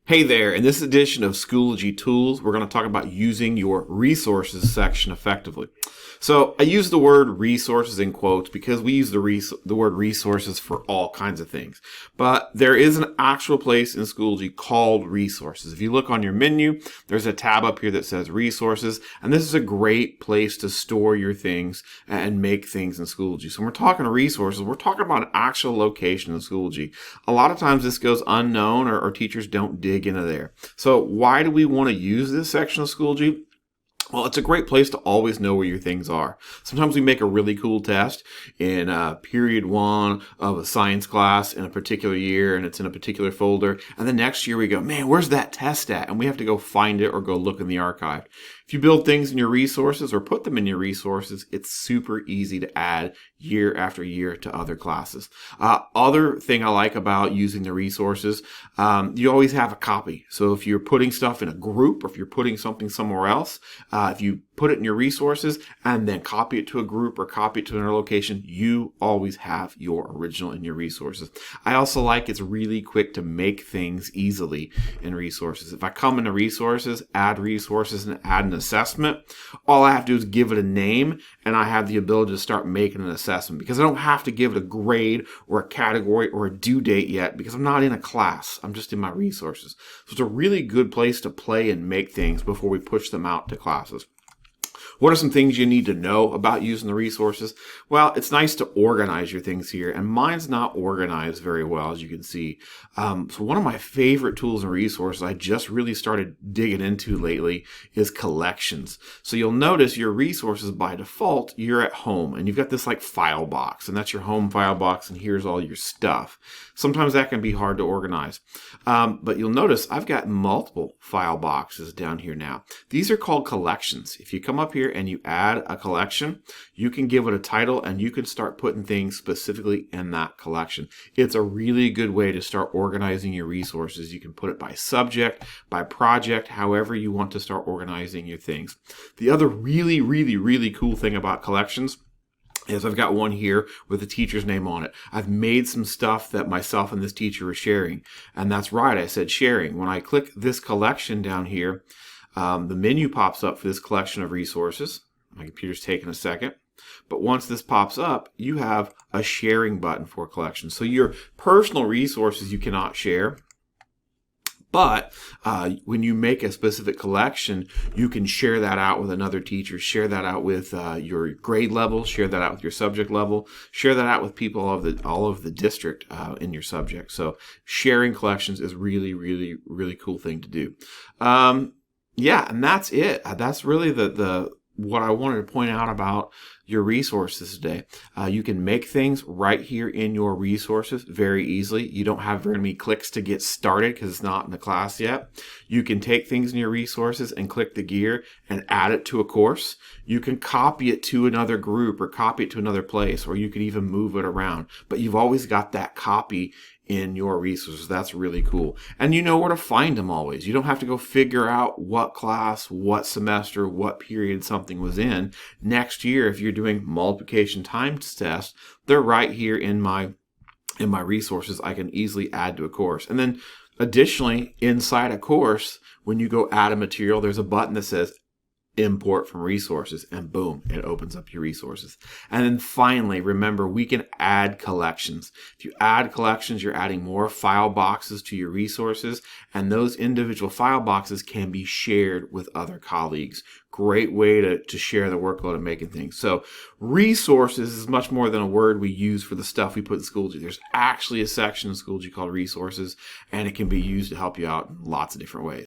Hey there, in this edition of Schoology Tools, we're going to talk about using your resources section effectively. So I use the word resources in quotes because we use the word resources for all kinds of things. But there is an actual place in Schoology called resources. If you look on your menu, there's a tab up here that says resources, and this is a great place to store your things and make things in Schoology. So when we're talking resources, we're talking about an actual location in Schoology. A lot of times this goes unknown or teachers don't dig into there. So why do we want to use this section of Schoology? Well, it's a great place to always know where your things are. Sometimes we make a really cool test in period 1 of a science class in a particular year, and it's in a particular folder. And the next year we go, man, where's that test at? And we have to go find it or go look in the archive. If you build things in your resources or put them in your resources, it's super easy to add year after year to other classes. Other thing I like about using the resources, you always have a copy. So if you're putting stuff in a group or if you're putting something somewhere else, if you put it in your resources and then copy it to a group or copy it to another location, you always have your original in your resources. I also like it's really quick to make things easily in resources. If I come into resources, and add an assessment, all I have to do is give it a name and I have the ability to start making an assessment because I don't have to give it a grade or a category or a due date yet because I'm not in a class. I'm just in my resources. So it's a really good place to play and make things before we push them out to classes. What are some things you need to know about using the resources? Well, it's nice to organize your things here, and mine's not organized very well, as you can see. So one of my favorite tools and resources I just really started digging into lately is collections. So you'll notice your resources by default, you're at home, and you've got this like file box, and that's your home file box, and here's all your stuff. Sometimes that can be hard to organize. But you'll notice I've got multiple file boxes down here now. These are called collections. If you come up here and you add a collection, you can give it a title and you can start putting things specifically in that collection. It's a really good way to start organizing your resources. You can put it by subject, by project, however you want to start organizing your things. The other really cool thing about collections is I've got one here with the teacher's name on it. I've made some stuff that myself and this teacher are sharing. And that's right, I said sharing. When I click this collection down here, the menu pops up for this collection of resources. My computer's taking a second. But once this pops up, you have a sharing button for collections. So your personal resources you cannot share. But when you make a specific collection, you can share that out with another teacher, share that out with your grade level, share that out with your subject level, share that out with people all over the district in your subject. So sharing collections is really cool thing to do. Yeah, and that's it. That's really the what I wanted to point out about your resources today. You can make things right here in your resources very easily. You don't have very many clicks to get started because it's not in the class yet. You can take things in your resources and click the gear and add it to a course. You can copy it to another group or copy it to another place, or you can even move it around. But you've always got that copy in your resources. That's really cool. And you know where to find them always. You don't have to go figure out what class, what semester, what period something was in. Next year, if you're doing multiplication times tests, they're right here in my resources. I can easily add to a course. And then additionally, inside a course, when you go add a material, there's a button that says import from resources, and boom, it opens up your resources. And then finally, remember, we can add collections. If you add collections, you're adding more file boxes to your resources, and those individual file boxes can be shared with other colleagues. Great way to share the workload of making things. So resources is much more than a word we use for the stuff we put in Schoology. There's actually a section in Schoology called resources, and it can be used to help you out in lots of different ways.